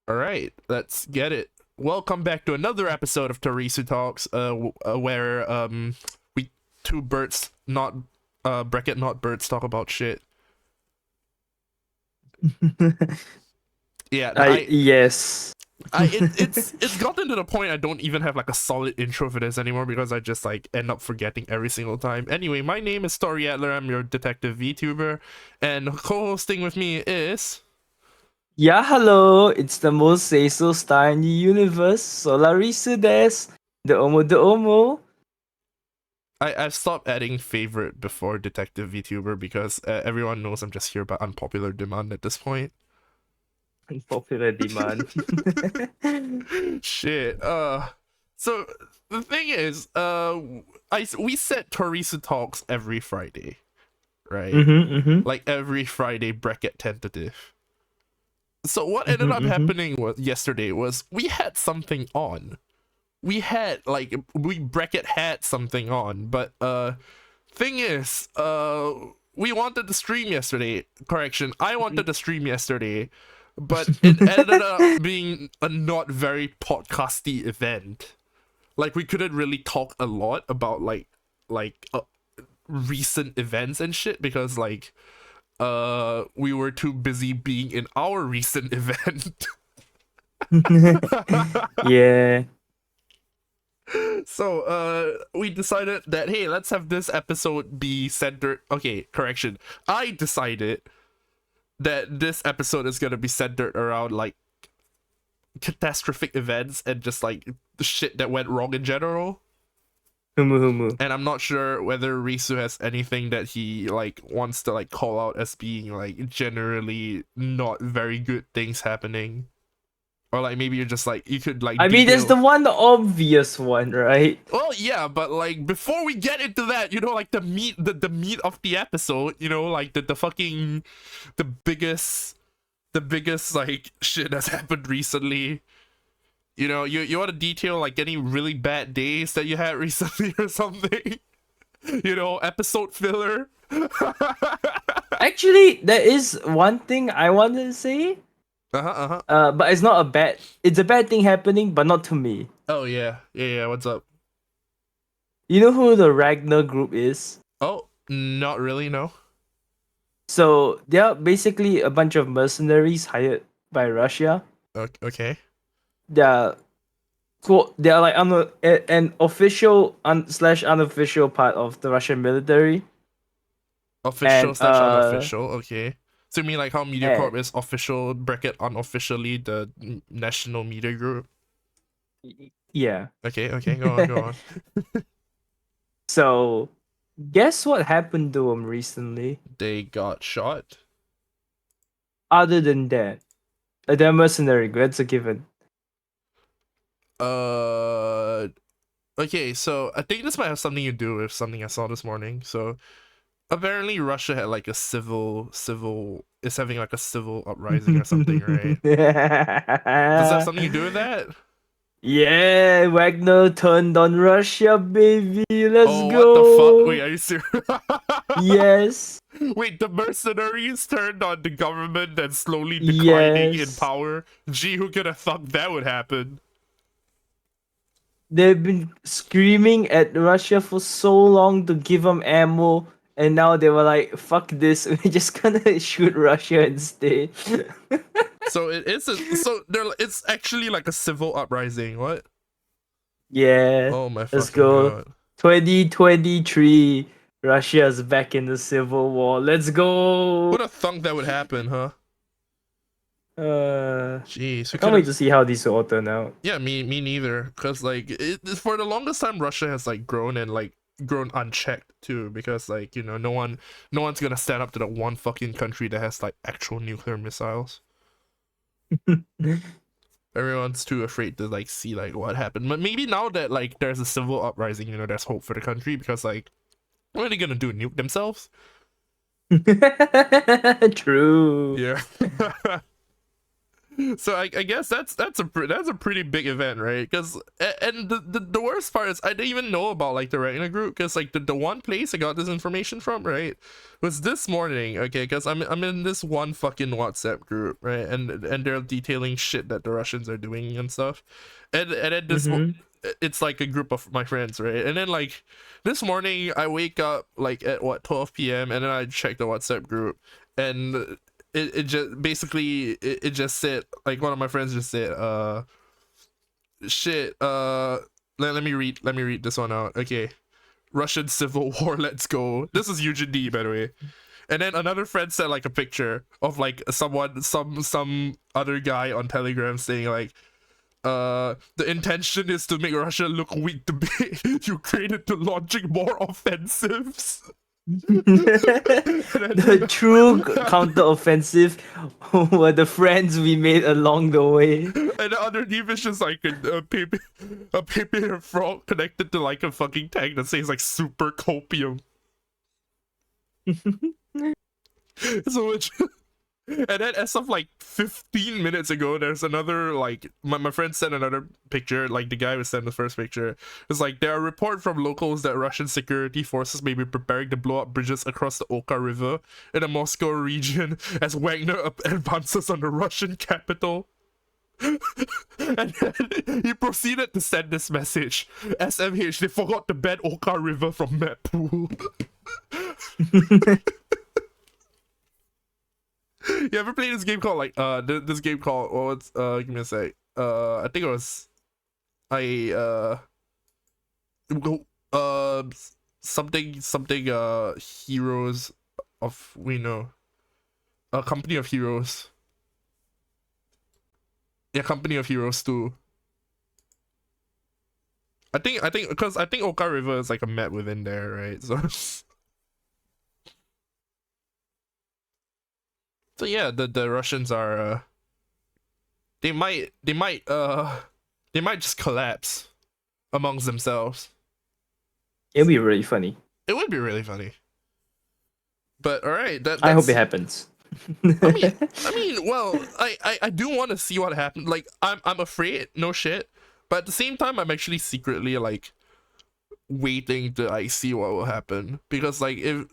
All right, let's get it. Welcome back to another episode of TorisuTalks, where we two birds not bracket not birds talk about shit. Yeah, Yes. it's gotten to the point I don't even have like a solid intro for this anymore because I just like end up forgetting every single time. Anyway, my name is Story Adler. I'm your detective VTuber, and co-hosting with me is. Yeah, hello. It's the most say-so star in the universe. Solarisu des. The Omo. I've stopped adding favorite before detective VTuber because everyone knows I'm just here by unpopular demand at this point. Popular demand. Shit. So the thing is, we set Torisu Talks every Friday, right? Mm-hmm. Like every Friday bracket tentative. So what ended up happening yesterday was we had something on. We bracket had something on, but thing is, we wanted to stream yesterday. Correction, I wanted to stream yesterday, but it ended up being a not very podcasty event. Like we couldn't really talk a lot about like recent events and shit because we were too busy being in our recent event. Yeah. So we decided that, hey, let's have this episode be centered. Okay, correction, I decided that this episode is gonna be centered around like catastrophic events and just like the shit that went wrong in general. Humu. And I'm not sure whether Risu has anything that he like wants to like call out as being like generally not very good things happening. Or like maybe you're just like you could like I mean, there's detail. the one obvious one, right? Well, yeah, but like before we get into that, like the meat of the episode, like the fucking the biggest like shit that's happened recently. You want to detail like any really bad days that you had recently or something. Episode filler. Actually, there is one thing I wanted to say. But it's not a bad. It's a bad thing happening, but not to me. Oh yeah. What's up? You know who the Ragnar group is? Oh, not really. No. So they're basically a bunch of mercenaries hired by Russia. Okay. They're they're like an official slash unofficial part of the Russian military. Official And slash unofficial. Okay. So you mean like how and, MediaCorp is official bracket unofficially the national media group? yeah. Okay. Go on. So guess what happened to them recently? They got shot. Other than that, they're mercenary. That's a given. Okay, so I think this might have something to do with something I saw this morning. So apparently Russia had like a civil is having like a civil uprising or something, right? Does that have something to do with that? Yeah, Wagner turned on Russia, baby. Let's Oh, what the fuck? go. Wait, are you serious? Yes. Wait, the mercenaries turned on the government that's slowly declining in Yes. power? Gee, who could have thought that would happen? They've been screaming at Russia for so long to give them ammo, and now they were like, fuck this, we're just gonna shoot Russia instead. So it's actually like a civil uprising. What? Yeah, Oh my let's fucking go. god. 2023, Russia's back in the civil war. Let's go. Who'd have thunk that would happen, huh? Jeez, I who can't could wait to have? see how these all turn out. Yeah, me neither. Cause like for the longest time, Russia has like grown and like grown unchecked too. Because like no one's gonna stand up to the one fucking country that has like actual nuclear missiles. Everyone's too afraid to like see like what happened. But maybe now that like there's a civil uprising, there's hope for the country because like what are they gonna do? Nuke themselves? True. Yeah. So I guess that's a pretty big event, right? Because and the worst part is I didn't even know about like the Ragnar group, because like the one place I got this information from, right, was this morning. Okay, because I'm in this one fucking WhatsApp group, right, and they're detailing shit that the Russians are doing and stuff, and then Mm-hmm. it's like a group of my friends, right, and then like this morning I wake up like at what 12 p.m. and then I check the WhatsApp group, and it just basically it just said, like, one of my friends just said shit let me read this one out. Okay, Russian civil war, let's go. This is Eugene D, by the way. And then another friend sent like a picture of like some other guy on Telegram saying like, the intention is to make Russia look weak to be Ukraine into launching more offensives. The true counter-offensive were the friends we made along the way. And underneath it's just like a paper frog connected to like a fucking tag that says like super copium. So it's and then as of like 15 minutes ago, there's another, like, my friend sent another picture, like the guy who sent the first picture. It's like, there are reports from locals that Russian security forces may be preparing to blow up bridges across the Oka River in the Moscow region as Wagner advances on the Russian capital. And then he proceeded to send this message: SMH, they forgot to ban Oka River from map pool. You ever played this game called like this game called, oh, it's give me a sec, I think it was I uh something Heroes of, we know, a Company of Heroes. Yeah, Company of Heroes 2. I think because I think Oka River is like a map within there, right? So so yeah, the Russians are they might just collapse amongst themselves. It'll be really funny. It would be really funny. But all right, I hope that's, it happens. I mean, well, I do want to see what happens. Like, I'm afraid, no shit, but at the same time, I'm actually secretly like waiting to like see what will happen, because like if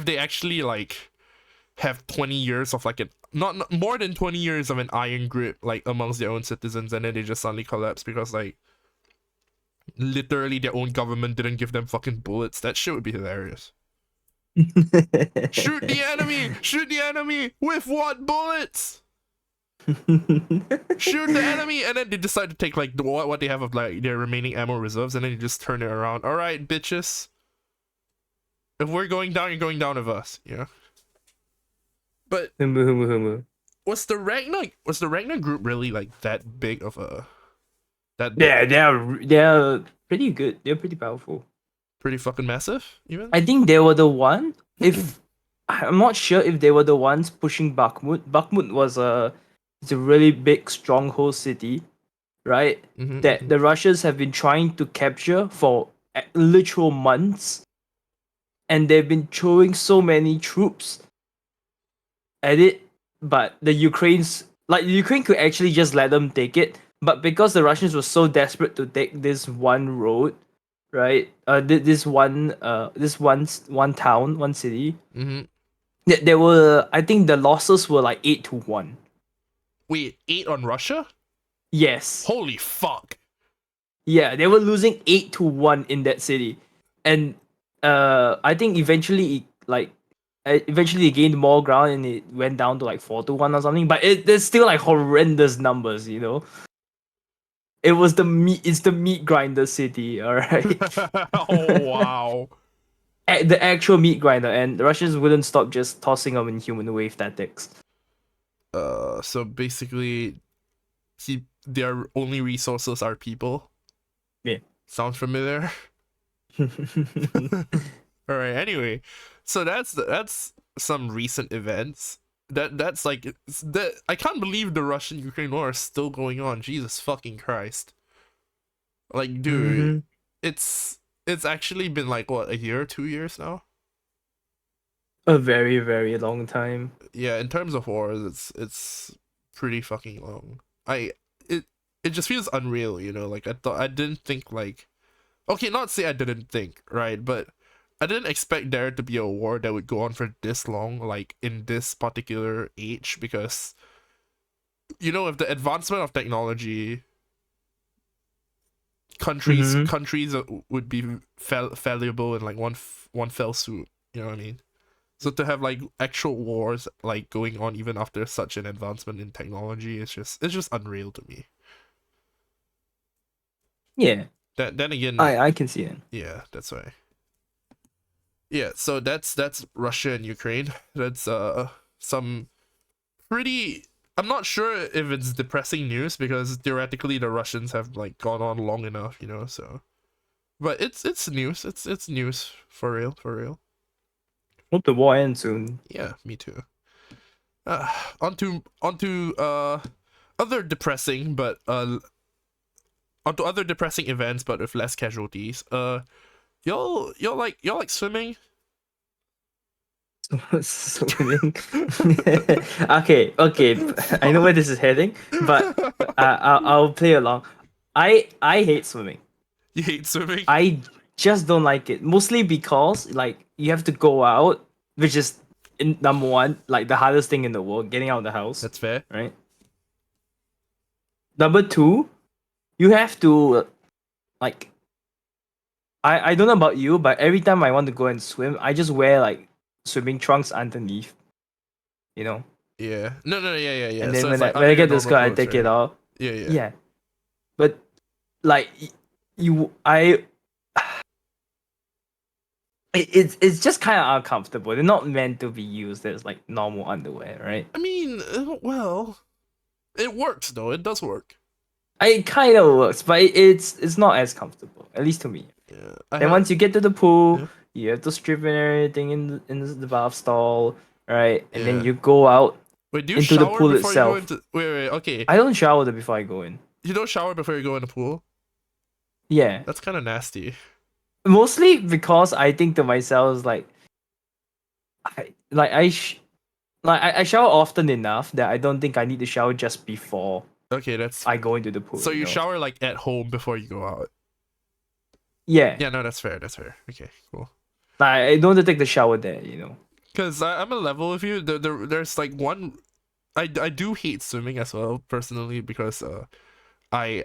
they actually like have 20 years of like an not more than 20 years of an iron grip like amongst their own citizens, and then they just suddenly collapse because like literally their own government didn't give them fucking bullets, that shit would be hilarious. Shoot the enemy with what bullets? Shoot the enemy, and then they decide to take like what they have of like their remaining ammo reserves, and then you just turn it around. All right, bitches, if we're going down, you're going down with us. Yeah. But was the Ragnar group really like that big of a Yeah, they're pretty good. They're pretty powerful. pretty fucking massive even? I think they were the one. If I'm not sure if they were the ones pushing Bakhmut. Bakhmut was it's a really big stronghold city, right? That the Russians have been trying to capture for literal months, and they've been throwing so many troops at it, but the Ukraine could actually just let them take it, but because the Russians were so desperate to take this one road, right? This one town, one city. There were, I think the losses were like 8-1. Wait, 8 on Russia? Yes. Holy fuck. Yeah, they were losing 8-1 in that city, and I think eventually it gained more ground and it went down to like 4-1 or something. But there's still like horrendous numbers, you know. It's the meat grinder city, all right. Oh wow. The actual meat grinder, and the Russians wouldn't stop just tossing them in human wave tactics. So basically, their only resources are people. Yeah. Sounds familiar? All right. Anyway, so that's some recent events. That's like that. I can't believe the Russian-Ukraine war is still going on. Jesus fucking Christ! Like, dude, it's actually been like what, a year, 2 years now. A very, very long time. Yeah, in terms of wars, it's pretty fucking long. It it just feels unreal, you know. Like I didn't think like, okay, not say I didn't think, right, but I didn't expect there to be a war that would go on for this long, like in this particular age, because you know, with the advancement of technology, Mm-hmm. countries would be fallible in like one fell swoop. You know what I mean? So to have like actual wars like going on even after such an advancement in technology, it's just unreal to me. Yeah, Then again, I can see it. yeah, that's why. Yeah, so that's Russia and Ukraine. That's some pretty. I'm not sure if it's depressing news because theoretically the Russians have like gone on long enough, you know. So, but it's news. It's news for real, for real. Hope the war ends soon. Yeah, me too. Uh, onto other depressing but onto other depressing events but with less casualties. Y'all like swimming? Swimming. Okay, okay. I know where this is heading, but I'll play along. I hate swimming. You hate swimming? I just don't like it. Mostly because like you have to go out, which is number one, like the hardest thing in the world, getting out of the house, That's fair. right? Number two, you have to like I don't know about you, but every time I want to go and swim, I just wear like swimming trunks underneath, you know. Yeah. No, yeah. And then So it's like when under I your get to normal school, I clothes, take it right? off. Yeah. Yeah, but like you, I it's just kind of uncomfortable. They're not meant to be used as like normal underwear, right? I mean, well, it works though. It does work. It kind of works, but it's not as comfortable, at least to me. Yeah. I Then had. once you get to the pool, Yeah. you have to strip and everything in the bath stall, right? And then Yeah. you go out Wait, do you into the shower pool before you go itself. into? Wait. Okay. I don't shower there before I go in. You don't shower before you go in the pool. Yeah, That's kind of nasty. mostly because I think to myself like I like I sh- like I shower often enough that I don't think I need to shower just before Okay, that's I go into the pool. so You you know? shower like at home before you go out. Yeah, Yeah, no, that's fair. That's fair. Okay, cool. like I don't want to take the shower there. You know. Because I'm a level with you. There's like one. I do hate swimming as well personally because I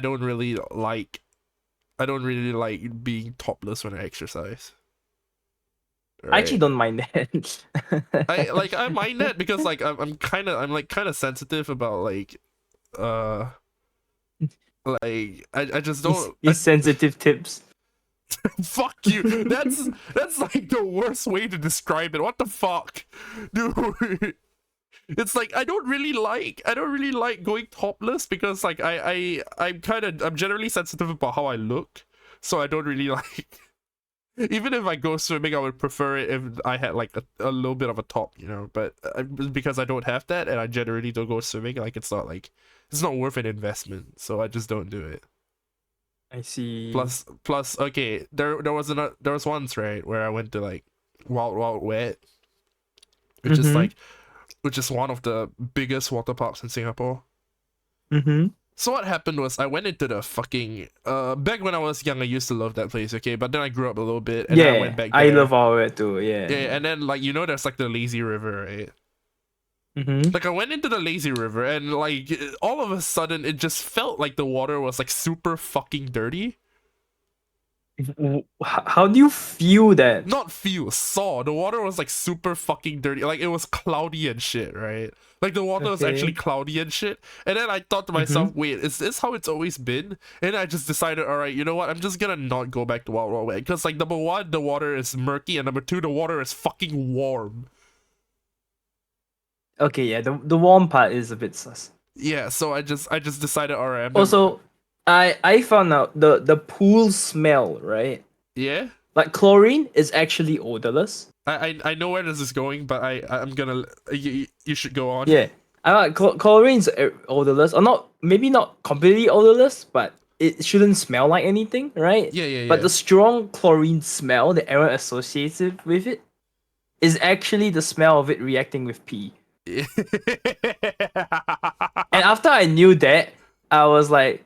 don't really like being topless when I exercise. I actually Right. don't mind that. I mind that because like I'm like kind of sensitive about like uh I just don't These sensitive tips. fuck you. That's like the worst way to describe it. What the fuck, dude? It's like I don't really like going topless because like I'm generally sensitive about how I look, so I don't really like. Even if I go swimming, I would prefer it if I had like a little bit of a top, you know. But because I don't have that, and I generally don't go swimming, like it's not worth an investment, so I just don't do it. I see. Plus, okay, there was once, right, where I went to like Wild Wet, which is Mm-hmm. like which is one of the biggest water parks in Singapore. Mm-hmm. So what happened was I went into the fucking back when I was young I used to love that place, okay, but then I grew up a little bit and then I went Yeah, back I there. love all of it too. Yeah. Yeah, and then like you know there's like the lazy river, right? Mm-hmm. Like I went into the lazy river and like all of a sudden it just felt like the water was like super fucking dirty. How do you feel that? Not feel, saw. The water was like super fucking dirty. Like it was cloudy and shit, right? Like the water was actually Okay. cloudy and shit. And then I thought to Mm-hmm. myself, wait, is this how it's always been? And I just decided, all right, you know what? I'm just gonna not go back to Wild Wild Wet because like number one, the water is murky, and number two, the water is fucking warm. Okay, yeah, the warm part is a bit sus. Yeah, so I just decided, all right, I'm gonna, Also, I found out the pool smell, right? yeah. Like chlorine is actually odorless. I know where this is going, but I'm gonna you should go on. Yeah, I like chlorine's odorless, or not maybe not completely odorless, but it shouldn't smell like anything, right? Yeah, But yeah. the strong chlorine smell that everyone associates it with it is actually the smell of it reacting with pee. And after I knew that, I was like,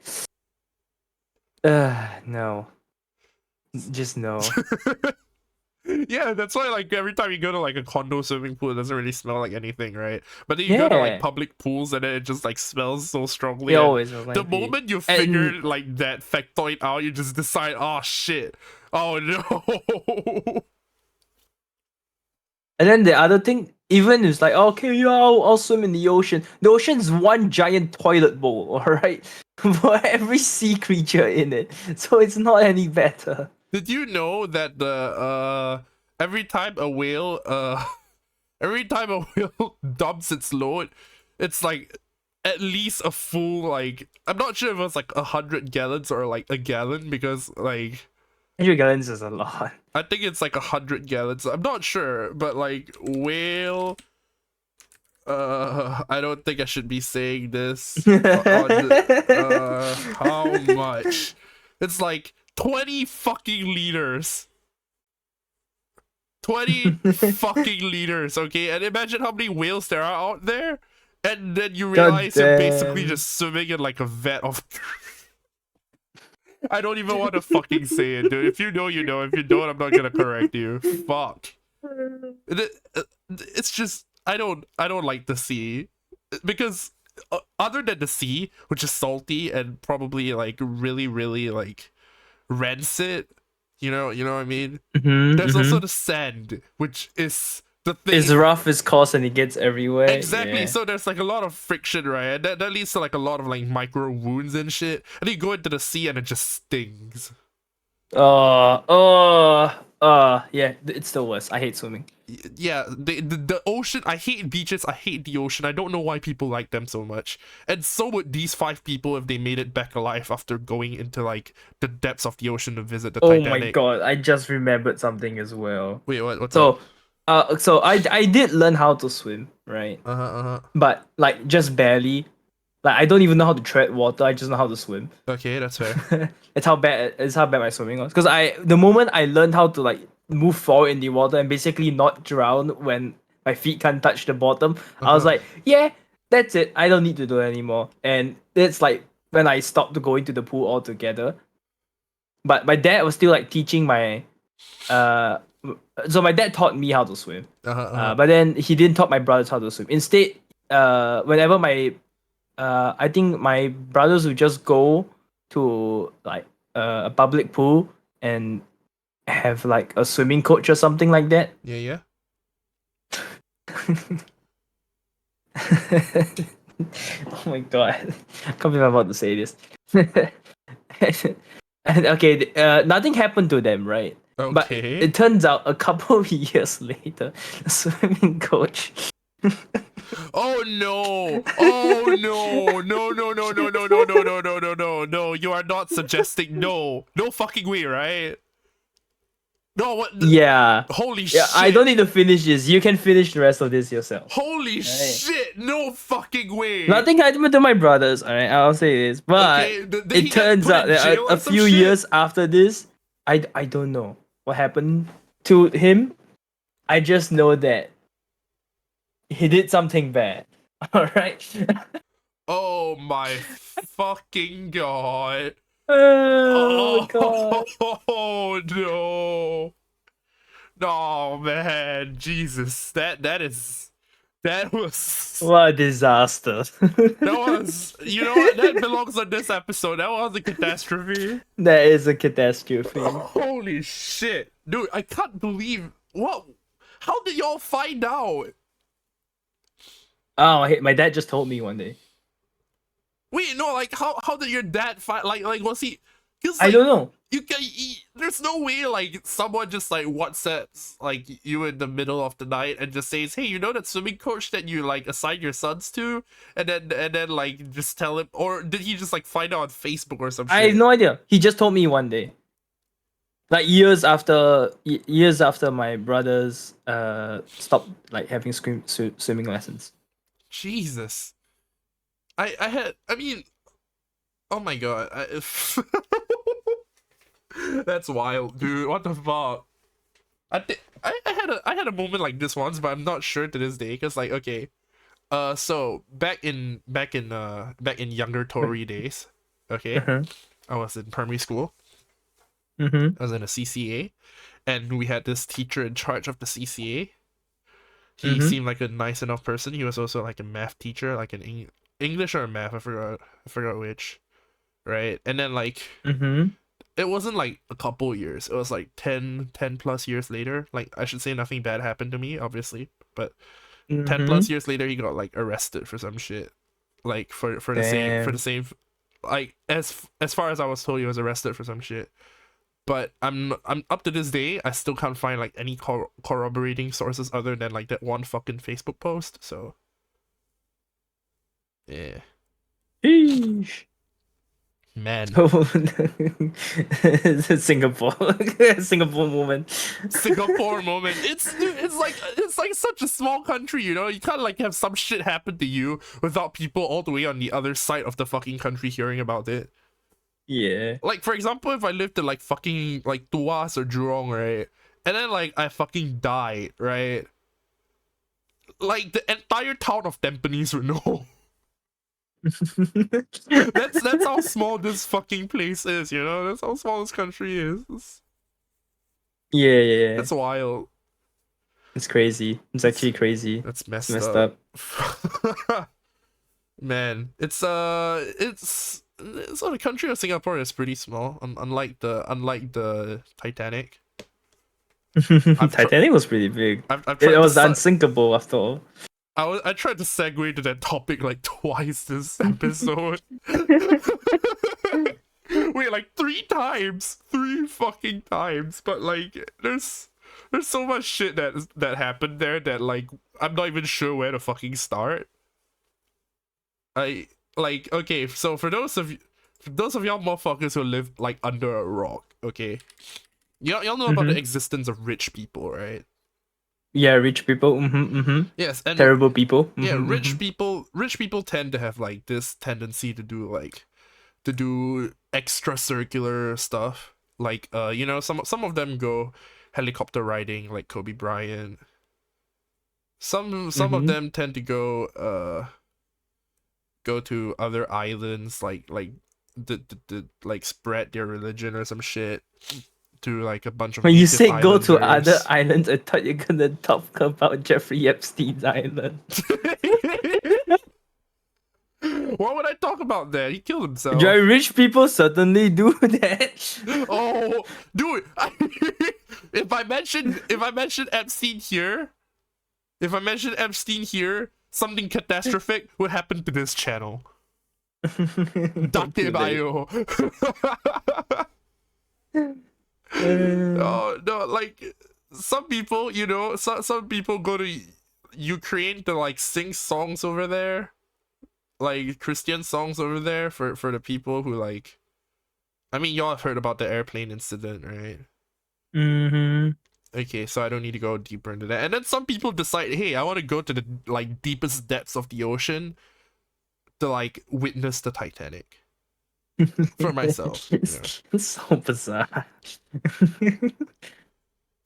no. Just no. Yeah, that's why like every time you go to like a condo swimming pool, it doesn't really smell like anything, right? But then you go to like Yeah. public pools and then it just like smells so strongly. It And always smells the like pee. moment you And figure like that factoid out, you just decide, oh shit, oh no. And then the other thing, even is like, okay, yeah, I'll swim in the ocean. The ocean is one giant toilet bowl, alright? For every sea creature in it. So it's not any better. Did you know that the every time a whale every time a whale dumps its load, it's like at least a full, like, I'm not sure if it's like 100 gallons or like a gallon, because like 100 gallons is a lot. I think it's like 100 gallons. I'm not sure, but like whale. I don't think I should be saying this. How much? It's like 20 fucking liters. 20 fucking liters, okay? And imagine how many whales there are out there. And then you realize you're basically just swimming in like a vat of. I don't even want to fucking say it, dude. If you know, you know. If you don't, I'm not gonna correct you. Fuck. It's just I don't like the sea, because other than the sea, which is salty and probably like really like rancid, you know what I mean. There's also the sand, which is the thing. It's rough as course and it gets everywhere. Exactly. Yeah. So there's like a lot of friction, right? And that leads to like a lot of like micro wounds and shit. And you go into the sea and it just stings. Yeah, it's the worst. I hate swimming. Yeah, the ocean, I hate beaches, I hate the ocean. I don't know why people like them so much. And so would these 5 people if they made it back alive after going into like the depths of the ocean to visit the Titanic. Oh my god, I just remembered something as well. Wait, what's so up? So I did learn how to swim, right? But like just barely. Like I don't even know how to tread water. I just know how to swim. Okay, that's fair. It's how bad my swimming was. Because the moment I learned how to like move forward in the water and basically not drown when my feet can't touch the bottom, I was like, yeah, that's it. I don't need to do it anymore. And it's like when I stopped going to the pool altogether. But my dad was still like teaching my so my dad taught me how to swim. But then he didn't taught my brothers how to swim. Instead, whenever I think my brothers would just go to like a public pool and have like a swimming coach or something like that. Yeah. Oh my god. I can't believe I'm about to say this. And okay, nothing happened to them, right? Okay. But it turns out a couple of years later, the swimming coach. Oh no! Oh no! No! You are not suggesting no fucking way, right? No, what? Yeah. Holy shit! I don't need to finish this. You can finish the rest of this yourself. Holy shit! No fucking way! Nothing happened to my brothers. All right, I'll say this, but it turns out that a few years after this, I don't know what happened to him. I just know that he did something bad. All right. Oh my fucking god. Oh god. Oh no. No, man. Jesus. That was what a disaster. That was, you know what? That belongs on this episode. That was a catastrophe. That is a catastrophe. Holy shit. Dude, I can't believe how did y'all find out? Oh, my dad just told me one day. Wait, no, like how did your dad find, like was he? Cause, I don't know. There's no way like someone just like WhatsApps like you in the middle of the night and just says, hey, you know that swimming coach that you like assign your sons to, and then like just tell him, or did he just like find out on Facebook or something? I have no idea. He just told me one day. Like years after my brothers stopped like having swimming lessons. Jesus. I mean, oh my god. That's wild, dude. What the fuck? I had a moment like this once, but I'm not sure to this day because like okay, so back in younger Tory days, okay, Uh-huh. I was in primary school. Mm-hmm. I was in a CCA, and we had this teacher in charge of the CCA. He Mm-hmm. seemed like a nice enough person. He was also like a math teacher, like an English or math. I forgot which. Right, and then like Mm-hmm. it wasn't like a couple years. It was like 10 plus years later. Like I should say nothing bad happened to me, obviously, but 10 Mm-hmm. plus years later he got like arrested for some shit. Like for the Damn. same like as far as I was told he was arrested for some shit. But I'm up to this day I still can't find like any corroborating sources other than like that one fucking Facebook post. So yeah, Sheesh. man. So Singapore, Singapore moment. Singapore moment. It's like such a small country, you know. You can't like have some shit happen to you without people all the way on the other side of the fucking country hearing about it. Yeah. Like for example, if I lived in like fucking like Tuas or Jurong, right, and then like I fucking died, right, like the entire town of Tampines would know. That's how small this fucking place is, you know. That's how small this country is. Yeah, yeah, yeah. That's wild. It's crazy. It's That's actually crazy. that's It's messed messed up. up. Man, it's so the country of Singapore is pretty small. Unlike the Titanic. I've tried Titanic was pretty big. I've It tried to was unsinkable after all. I tried to segue to that topic like twice this episode. Wait, like three fucking times. But like, there's so much shit that happened there that like I'm not even sure where to fucking start. I like okay, so for those of y'all motherfuckers who live like under a rock, okay, y'all know about the Mm-hmm. existence of rich people, right? Yeah, rich people. Mm-hmm, mm-hmm. Yes, and Terrible people. yeah, Mm-hmm, mm-hmm. rich people tend to have like this tendency to do extra circular stuff. Like you know, some of them go helicopter riding like Kobe Bryant. Some of Mm-hmm. them tend to go to other islands like the like spread their religion or some shit to like a bunch of When you native say go to other islanders. islands, I thought you're gonna talk about Jeffrey Epstein's island. What would I talk about there? He killed Right, himself. rich people certainly do that. Oh, dude! If I mention Epstein here, if I mention Epstein here, something catastrophic would happen to this channel. Too Date late. bio. Uh, Oh no, like some people, you know, some people go to Ukraine to like sing songs over there, like Christian songs over there for the people who like. I mean, y'all have heard about the airplane incident, right? mm-hmm. Okay, so I don't need to go deeper into that. And then some people decide, hey, I want to go to the like deepest depths of the ocean to like witness the Titanic for myself. You know, It's so bizarre.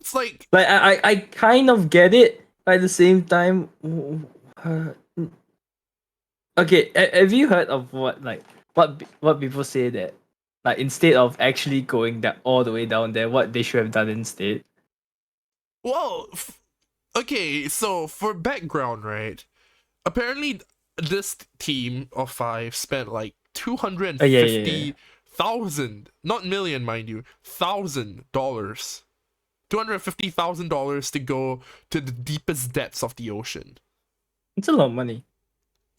it's like, Like I kind of get it, but at the same time, uh, okay. Have you heard of what people say that like instead of actually going that all the way down there, what they should have done instead? well, okay. So for background, right? Apparently, this team of five spent like two hundred and Yeah, yeah, yeah. fifty thousand, not million, mind you, $1,000, $250,000 to go to the deepest depths of the ocean. It's a lot of money.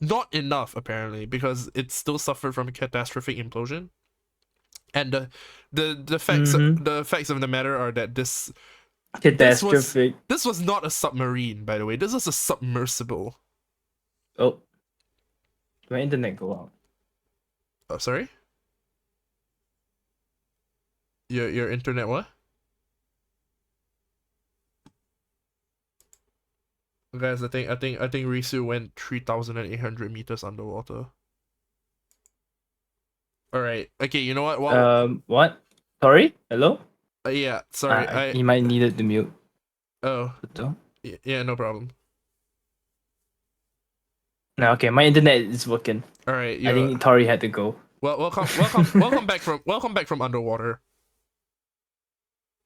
Not enough apparently because it still suffered from a catastrophic implosion. And Mm-hmm. the facts of the matter are that this was Catastrophic. this was not a submarine, by the way. This was a submersible. Oh, my internet go out. Oh, sorry. Your internet what? Guys, I think Risu went 3,800 meters underwater. All right. Okay. You know what? Well, What? Sorry. Hello. yeah. Sorry. He might needed to mute. Oh, Betul? yeah, no problem. No, okay, my internet is working. All right, I think Tori had to go. well, welcome back from underwater.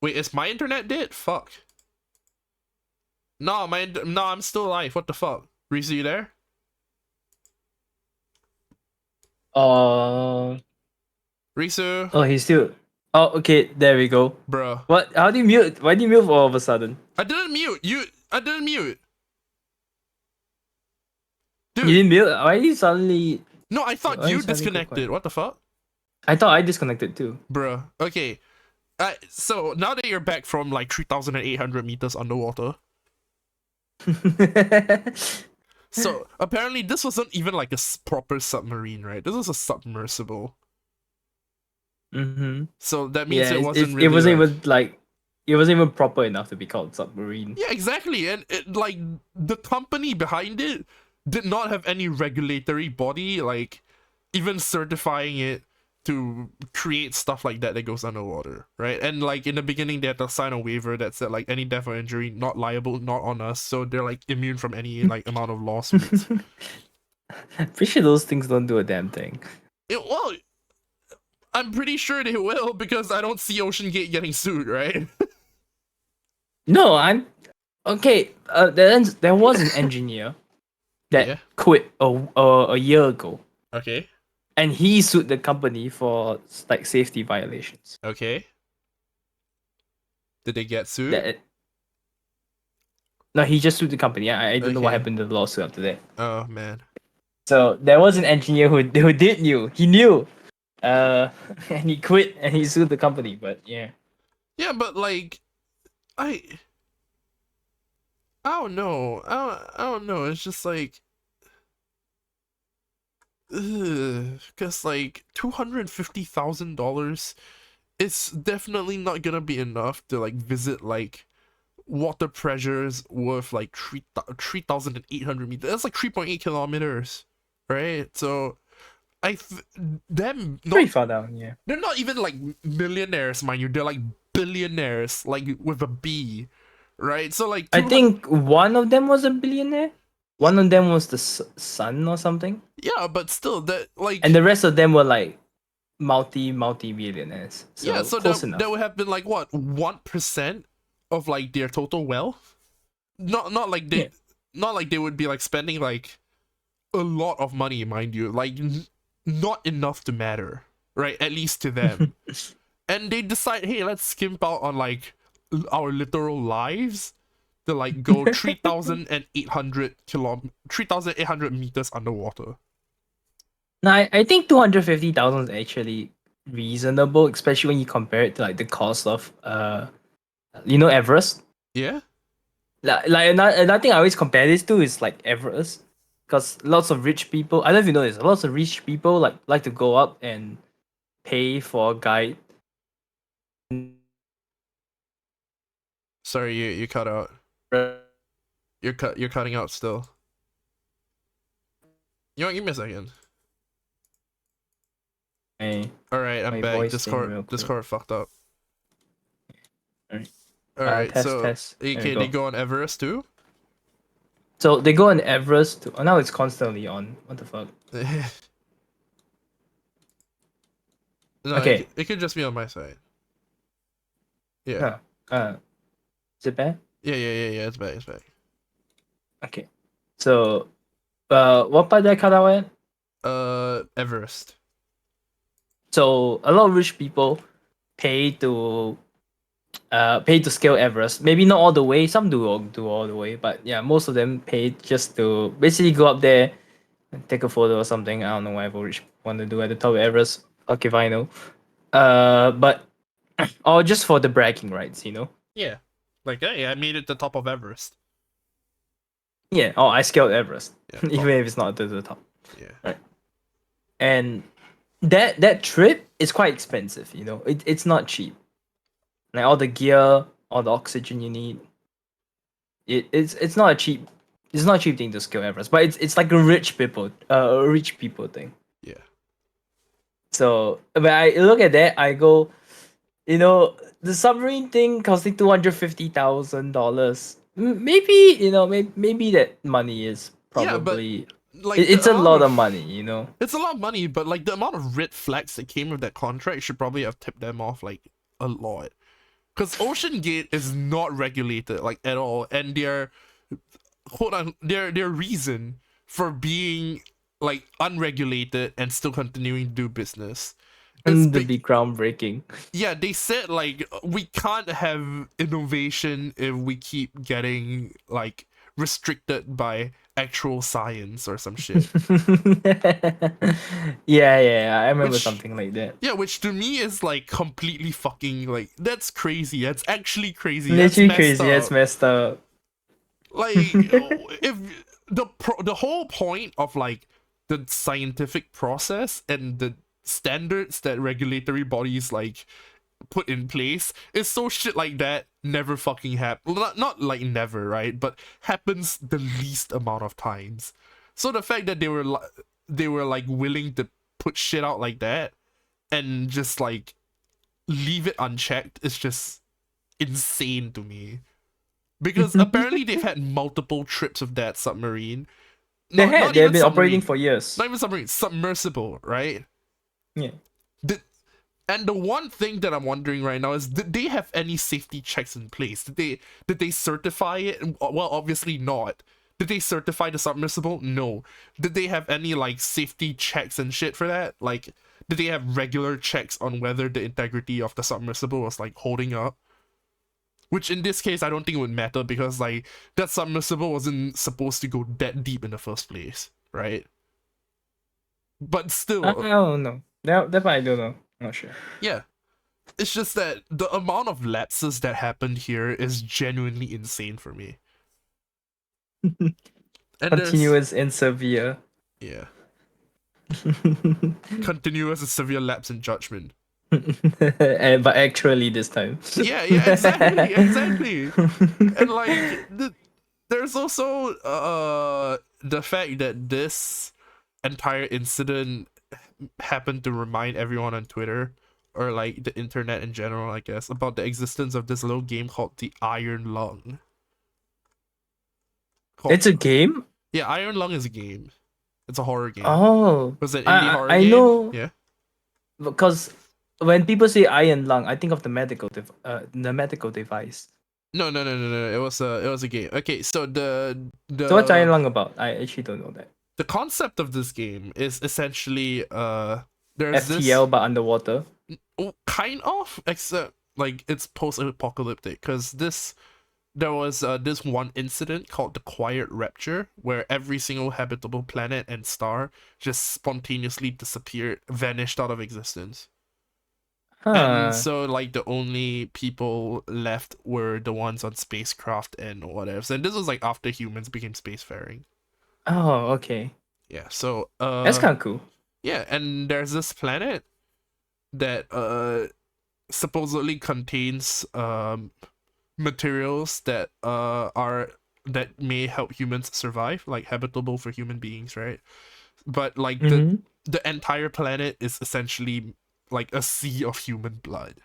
Wait, is my internet dead? Fuck. No, I'm still alive. What the fuck? Reese, you there? Risu, Oh, he's still. Oh, okay. There we go. bro. What? How do you mute? Why do you mute all of a sudden? I didn't mute you. I didn't mute, You dude. didn't mute. Why you suddenly? No, I thought Why you you suddenly go disconnected. quiet? What the fuck, I thought I disconnected too. bro? Okay. So now that you're back from like 3,800 meters underwater, so apparently this wasn't even like a proper submarine, right? This was a submersible. Mm-hmm. So that means Yeah, it wasn't really it wasn't like, even like it wasn't even proper enough to be called submarine. yeah, exactly. And like the company behind it did not have any regulatory body like even certifying it to create stuff like that goes underwater, right? And like in the beginning they had to sign a waiver that said like any death or injury not liable, not on us, so they're like immune from any like amount of lawsuits. Pretty sure those things don't do a damn thing. Well, I'm pretty sure they will because I don't see Ocean Gate getting sued, right? No, I'm okay. There was an engineer that Yeah. quit a year ago, Okay. and he sued the company for like safety violations. Okay. Did they get sued? That No, he just sued the company. I don't know what Okay. happened to the lawsuit after that. Oh man. So there was an engineer who did knew. He knew. And he quit and he sued the company. But yeah. Yeah, but like I I don't know. I don't know. It's just like because like $250,000 it's definitely not gonna be enough to like visit like water pressures worth like 3,800 meters. That's like 3.8 kilometers, right? So them Pretty not far down, yeah. they're not even like millionaires, mind you. They're like billionaires, like with a B, right? So like I think one of them was a billionaire. One of them was the son or something. yeah, but still that like And the rest of them were like multi millionaires. So yeah, so close that enough. would have been like what 1% of like their total wealth. Not like they Yeah. not like they would be like spending like a lot of money, mind you, like not enough to matter, right? At least to them. And they decide, hey, let's skimp out on like our literal lives to like go 3,800 meters underwater. Now, I think 250,000 is actually reasonable, especially when you compare it to like the cost of Everest. Yeah. Like another thing I always compare this to is like Everest, because lots of rich people. I don't know if you know this. Lots of rich people like to go up and pay for a guide. Sorry, you cut out. You're cutting out still. You know what, give me a second. All right, I'm back. Discord fucked up. All right, Test. okay, they go on Everest too. So they go on Everest. Oh, now it's constantly on. What the fuck? No, Okay. it could just be on my side. Yeah. Is it bad? Yeah. It's back. It's back. Okay. So, what part did I cut out at? Everest. So a lot of rich people pay to scale Everest. Maybe not all the way. Some do all the way, but yeah, most of them pay just to basically go up there and take a photo or something. I don't know whatever rich want to do at the top of Everest. Okay, if I know. But or just for the bragging rights, Yeah. Like, hey, I made it to the top of Everest. Yeah. Oh, I scaled Everest, Yeah, even if it's not to the top. Yeah. Right. And that trip is quite expensive. It's not cheap. Like all the gear, all the oxygen you need. It's not a cheap thing to scale Everest, but it's like a rich people thing. Yeah. So when I look at that, I go, You know, the submarine thing costing $250,000. Maybe, maybe that money is Yeah, but probably like the it's a amount lot of of money, you know. it's a lot of money, but like the amount of red flags that came with that contract should probably have tipped them off like a lot. Because Ocean Gate is not regulated like at all, and their reason for being like unregulated and still continuing to do business is And to big. be groundbreaking. Yeah, they said like we can't have innovation if we keep getting like restricted by actual science or some shit. Yeah, I remember Which something like that. yeah, which to me is like completely fucking like that's crazy. That's actually crazy. That's Literally messed crazy. That's up. messed up. Like if the whole point of like the scientific process and the standards that regulatory bodies like put in place is so shit like that never fucking happen, not like never, right, but happens the least amount of times. So the fact that they were like willing to put shit out like that and just like leave it unchecked is just insane to me, because apparently they've had multiple trips of that submarine. Not They have even been operating submarine. for years. Not even submarine. Submersible, right? Yeah. Did, and the one thing that I'm wondering right now is, did they have any safety checks in place? Did they certify it? Well, obviously not. Did they certify the submersible? No. Did they have any like safety checks and shit for that? Like, did they have regular checks on whether the integrity of the submersible was like holding up? Which in this case, I don't think it would matter, because like that submersible wasn't supposed to go that deep in the first place, right? But I still, don't know. That part I don't know. I'm not sure. yeah. It's just that the amount of lapses that happened here is genuinely insane for me. And there's Continuous and severe. yeah, continuous and severe lapse in judgment. But actually this time. Yeah, exactly. And like there's also the fact that this entire incident happened to remind everyone on Twitter, or like the internet in general, I guess, about the existence of this little game called the Iron Lung. It's Called a game? Yeah, Iron Lung is a game. It's a horror game. Oh. It was an indie I horror I, I game. know Yeah. because when people say iron lung, I think of the medical device. No. It was a game. Okay, so So what's iron the lung about? I actually don't know that. the concept of this game is essentially there's this FTL but underwater. kind of, except like it's post-apocalyptic, because there was this one incident called the Quiet Rapture, where every single habitable planet and star just spontaneously disappeared, vanished out of existence. And Huh. so like the only people left were the ones on spacecraft and whatever. And this was like after humans became spacefaring. Oh, okay. Yeah. So That's kind of cool. yeah, and there's this planet that supposedly contains materials that are that may help humans survive, like habitable for human beings, right? But like Mm-hmm. the entire planet is essentially like a sea of human blood.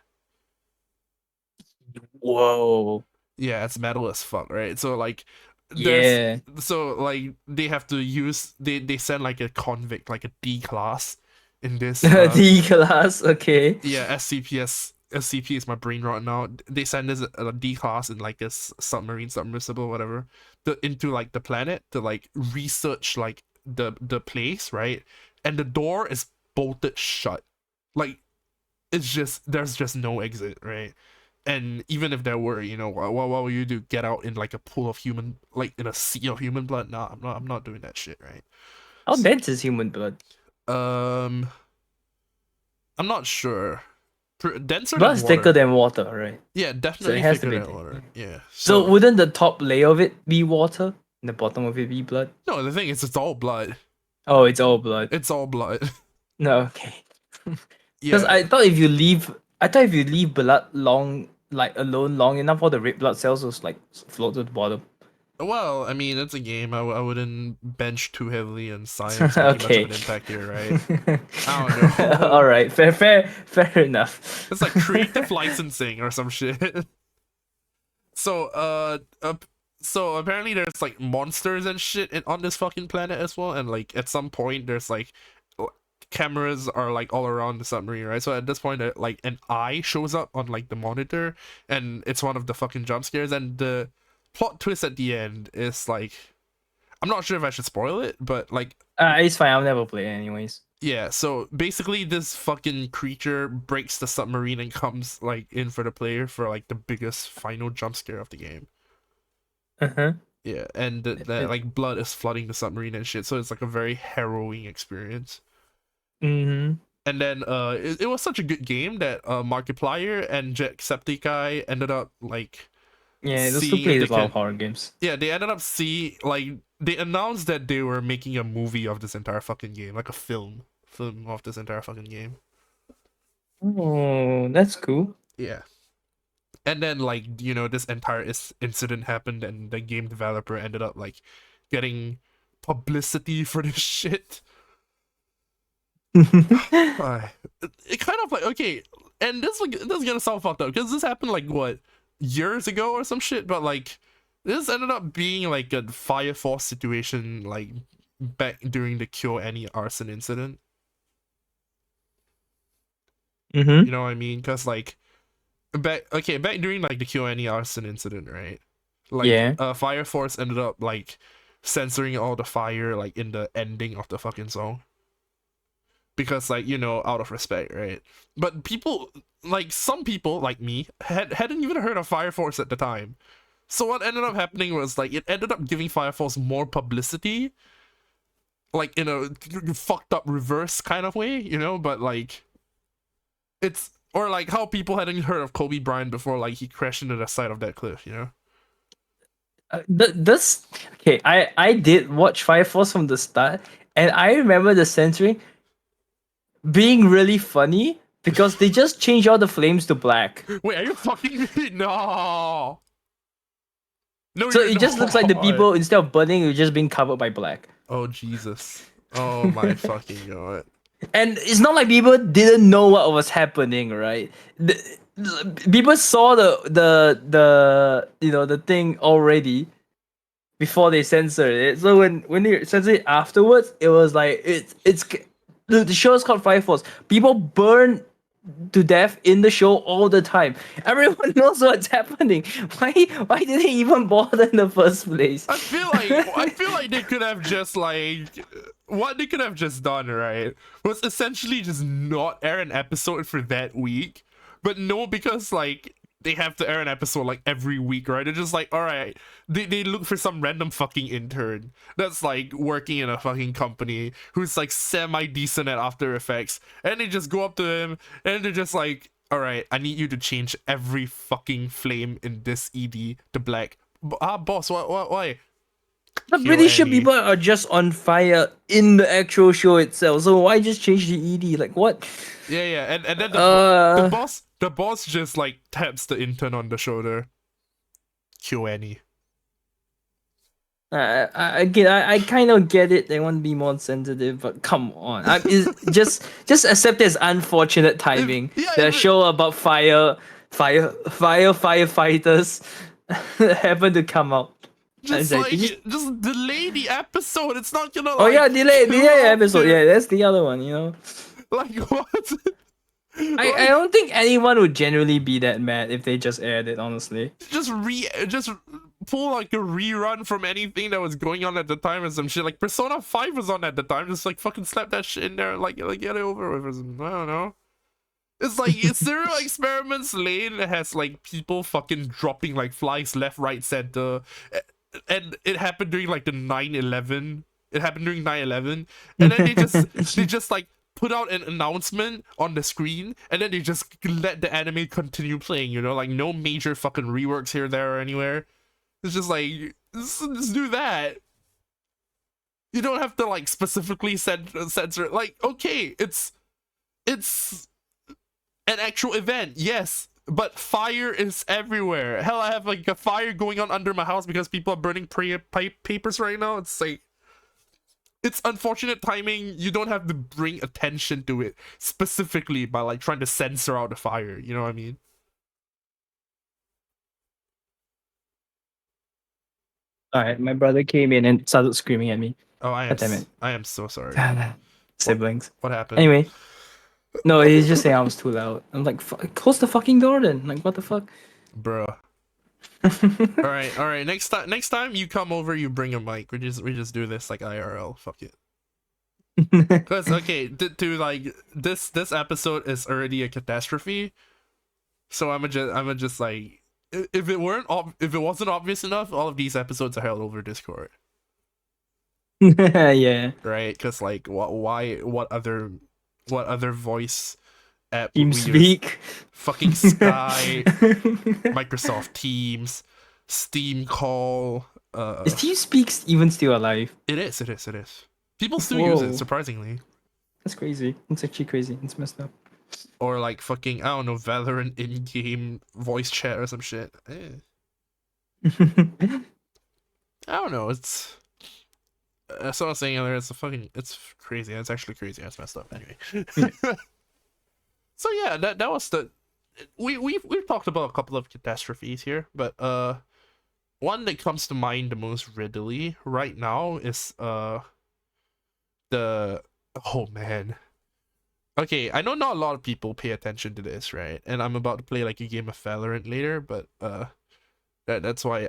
Whoa. Yeah, it's metal as fuck, right? So like there's Yeah. so like they have to use they send like a convict, like a D class in this D class, okay. yeah, SCP is my brain right now. They send this a D class in like this submarine, submersible, whatever, into like the planet to like research like the place, right? And the door is bolted shut. Like it's just there's just no exit, right? And even if there were, what will you do? Get out in like a pool of human, like in a sea of human blood? Nah, I'm not doing that shit, right? How dense is human blood? Um, I'm not sure. Denser than Blood's thicker water. than water, right? Yeah, So it definitely has to thicker be than thick. water. Yeah. So wouldn't the top layer of it be water? And the bottom of it be blood? No, the thing is, it's all blood. Oh, it's all blood. It's all blood. No, okay. Because Yeah. I thought if you leave blood long, like alone long enough, all the red blood cells will like float to the bottom. Well, I mean, it's a game. I wouldn't bench too heavily on science making much of Okay. an impact here, right? I don't All know. right, fair enough. It's like creative licensing or some shit. So, so apparently there's like monsters and shit on this fucking planet as well, and like at some point there's like cameras are like all around the submarine, right? So at this point, like an eye shows up on like the monitor, and it's one of the fucking jump scares. And the plot twist at the end is like, I'm not sure if I should spoil it, but like, It's fine. I'll never play it anyways. yeah. So basically, this fucking creature breaks the submarine and comes like in for the player for like the biggest final jump scare of the game. Uh-huh. Yeah, and the like blood is flooding the submarine and shit, so it's like a very harrowing experience. Mm-hmm. And then it was such a good game that Markiplier and Jacksepticeye ended up like Yeah, those two seeing if play they a lot of can. horror games. Yeah, they ended up they announced that they were making a movie of this entire fucking game, like a film of this entire fucking game. Oh, that's cool. Yeah. And then like, you know, this entire incident happened, and the game developer ended up like getting publicity for this shit. It kind of like, okay, and this is gonna sound fucked up because this happened like what, years ago or some shit, but like this ended up being like a Fire Force situation like back during the KyoAni arson incident. Mm-hmm. You know what I mean? Because like back during like the KyoAni arson incident, right? Like Yeah. Fire Force ended up like censoring all the fire like in the ending of the fucking song. Because like, you know, out of respect, right? But people, like some people like me hadn't even heard of Fire Force at the time. So what ended up happening was like it ended up giving Fire Force more publicity, like in a fucked up reverse kind of way, you know. But like it's, or like how people hadn't heard of Kobe Bryant before, like he crashed into the side of that cliff, you know. This okay. I did watch Fire Force from the start, and I remember the censoring being really funny because they just changed all the flames to black. Wait, are you fucking me? No. No, So you're it just looks like the not. people, instead of burning, are just being covered by black. Oh Jesus. Oh my fucking god. And it's not like people didn't know what was happening, right? People saw the you know, the thing already before they censored it. So when they censored it afterwards, it was like it's the show is called Fire Force. People burn to death in the show all the time. Everyone knows what's happening. Why did they even bother in the first place? I feel like they could have just like, what they could have just done, right, was essentially just not air an episode for that week. But no, because like they have to air an episode like every week, right? They're just like, all right, they look for some random fucking intern that's like working in a fucking company who's like semi decent at After Effects, and they just go up to him and they're just like, all right, I need you to change every fucking flame in this ED to black. Boss, why? I'm pretty sure KyoAni. people are just on fire in the actual show itself. So why just change the ED? Like what? Yeah, and then the boss just like taps the intern on the shoulder. KyoAni. I kind of get it. They want to be more sensitive, but come on, just accept it as unfortunate timing. The show about firefighters happened to come out. Just like, just delay the episode. It's not gonna like. Oh yeah, delay episode. Yeah, that's the other one. You know. Like what? I don't think anyone would genuinely be that mad if they just aired it, honestly. Just pull like a rerun from anything that was going on at the time or some shit. Like Persona 5 was on at the time. Just like fucking slap that shit in there, like get it over with or something. I don't know. It's like Serial Experiments Lane has like people fucking dropping like flies left, right, center. And it happened during like the 9/11. It happened during 9/11. And then they just like put out an announcement on the screen, and then they just let the anime continue playing, you know, like no major fucking reworks here, there, or anywhere. It's just like, just do that. You don't have to like specifically censor it. Like, okay, it's an actual event, yes, but fire is everywhere. Hell, I have like a fire going on under my house because people are burning papers right now. It's like, it's unfortunate timing. You don't have to bring attention to it specifically by like trying to censor out the fire. You know what I mean? All right, my brother came in and started screaming at me. Oh, God damn it. I am so sorry. Siblings. What happened? Anyway, no, he's just saying I was too loud. I'm like, close the fucking door then. Like, what the fuck? Bruh. all right. Next time you come over, you bring a mic. We just do this like IRL. Fuck it. Cause okay, to like this episode is already a catastrophe. So I'm just like, if it wasn't obvious enough, all of these episodes are held over Discord. Yeah. Right? Because like, what other voice app would we use? TeamSpeak. Fucking Skype, Microsoft Teams, Steam Call. Is TeamSpeak even still alive? It is. People still use it, surprisingly. That's crazy. It's actually crazy. It's messed up. Or like fucking, I don't know, Valorant in-game voice chat or some shit. I don't know. It's that's what I was saying earlier. It's crazy. It's actually crazy. It's messed up. Anyway. Yeah. So yeah, that was the we've talked about a couple of catastrophes here, but one that comes to mind the most readily right now is the oh man. Okay, I know not a lot of people pay attention to this, right? And I'm about to play like a game of Valorant later, but that's why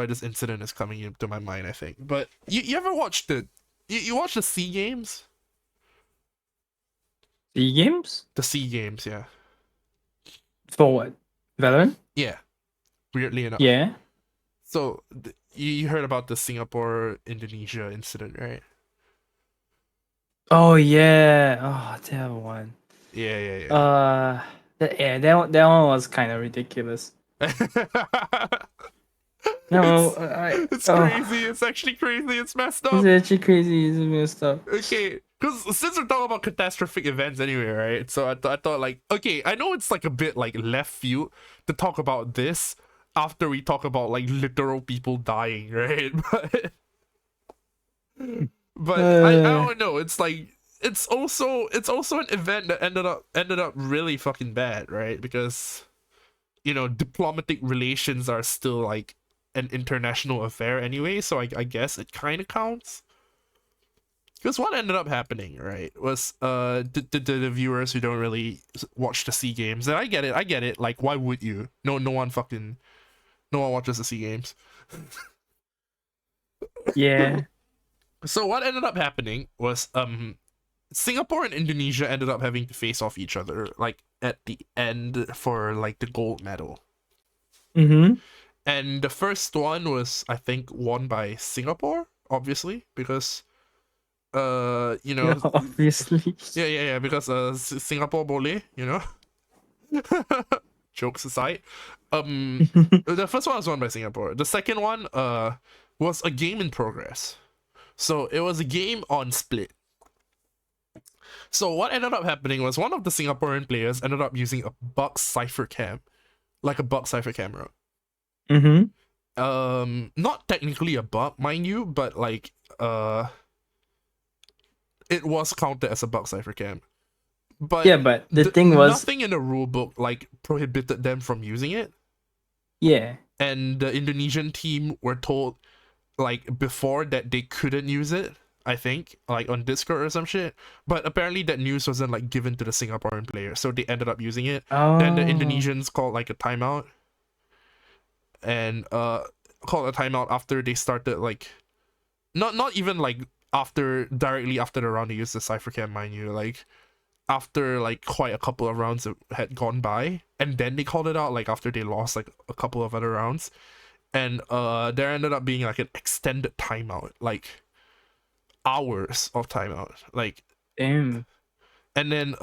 this incident is coming into my mind, I think. But you ever watched you watch the C games? The games? The C games, yeah. For what? Valorant? Yeah. Weirdly enough. Yeah. So you heard about the Singapore Indonesia incident, right? Oh yeah. Oh, that one. Yeah. That one was kind of ridiculous. No, it's crazy. It's actually crazy. It's messed up. It's actually crazy. It's messed up. Okay, because since we're talking about catastrophic events anyway, right? So I thought like, okay, I know it's like a bit like left field to talk about this after we talk about like literal people dying, right? But I don't know. It's like it's also an event that ended up really fucking bad, right? Because you know, diplomatic relations are still like an international affair anyway, so I guess it kind of counts. Because what ended up happening, right, was the viewers who don't really watch the C games, and I get it. Like, why would you? No one watches the C games. Yeah. So what ended up happening was Singapore and Indonesia ended up having to face off each other like at the end for like the gold medal. And the first one was, I think, won by Singapore, obviously, because you know, yeah, obviously. Yeah, because Singapore boleh, you know. Jokes aside, the first one was won by Singapore. The second one was a game in progress. So it was a game on split. So what ended up happening was one of the Singaporean players ended up using a Buck Cypher cam, like a Buck Cypher camera. Not technically a bug, mind you, but like it was counted as a Buck Cypher cam. But yeah, but the thing was, nothing in the rule book like prohibited them from using it. Yeah. And the Indonesian team were told like before that they couldn't use it, I think, like on Discord or some shit. But apparently that news wasn't like given to the Singaporean player, so they ended up using it. Then the Indonesians called like a timeout. And called a timeout after they started like not even like directly after the round they used the Cypher cam, mind you, like after like quite a couple of rounds had gone by, and then they called it out like after they lost like a couple of other rounds. And there ended up being like an extended timeout, like hours of timeout, like damn. And then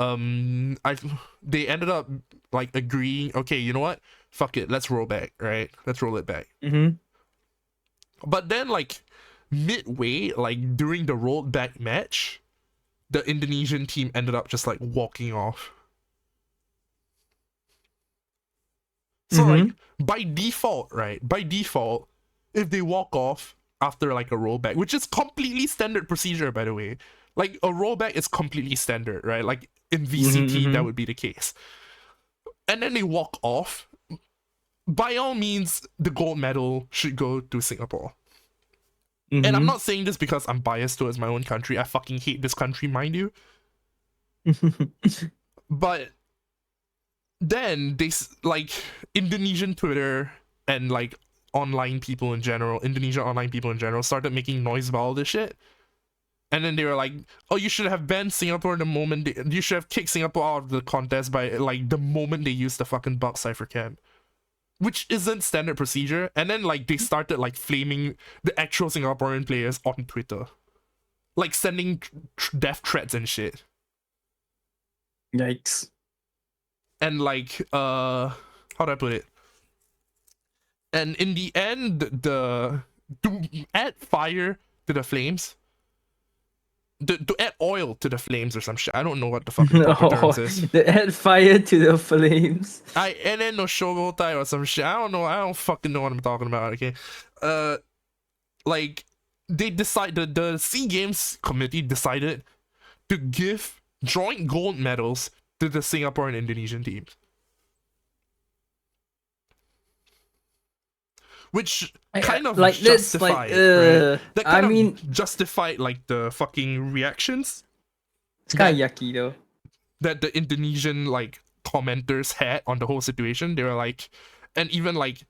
they ended up like agreeing, okay, you know what, fuck it, let's roll back, right? Let's roll it back. But then like midway, like during the rolled back match, the Indonesian team ended up just like walking off. So like by default, right? By default, if they walk off after like a rollback, which is completely standard procedure, by the way, like a rollback is completely standard, right? Like in VCT, that would be the case. And then they walk off. By all means, the gold medal should go to Singapore. And I'm not saying this because I'm biased towards my own country. I fucking hate this country, mind you. But then they like Indonesian Twitter and like online people in general, Indonesian online people in general, started making noise about all this shit. And then they were like, "Oh, you should have banned Singapore the moment you should have kicked Singapore out of the contest by like the moment they used the fucking bug cipher cam," which isn't standard procedure. And then like they started like flaming the actual Singaporean players on Twitter, like sending death threats and shit. Yikes. And like how do I put it? And in the end, to add fire to the flames, to add oil to the flames or some shit. I don't know what the fucking proper terms is. To add fire to the flames. And then no shogotai or some shit. I don't know. I don't fucking know what I'm talking about. Okay, like they decided, the SEA Games committee decided to give joint gold medals to the Singapore and Indonesian teams. Which kind of like justified, like, right? That kind I mean, justified like the fucking reactions. It's kind of yucky though. That the Indonesian like commenters had on the whole situation. They were like, and even like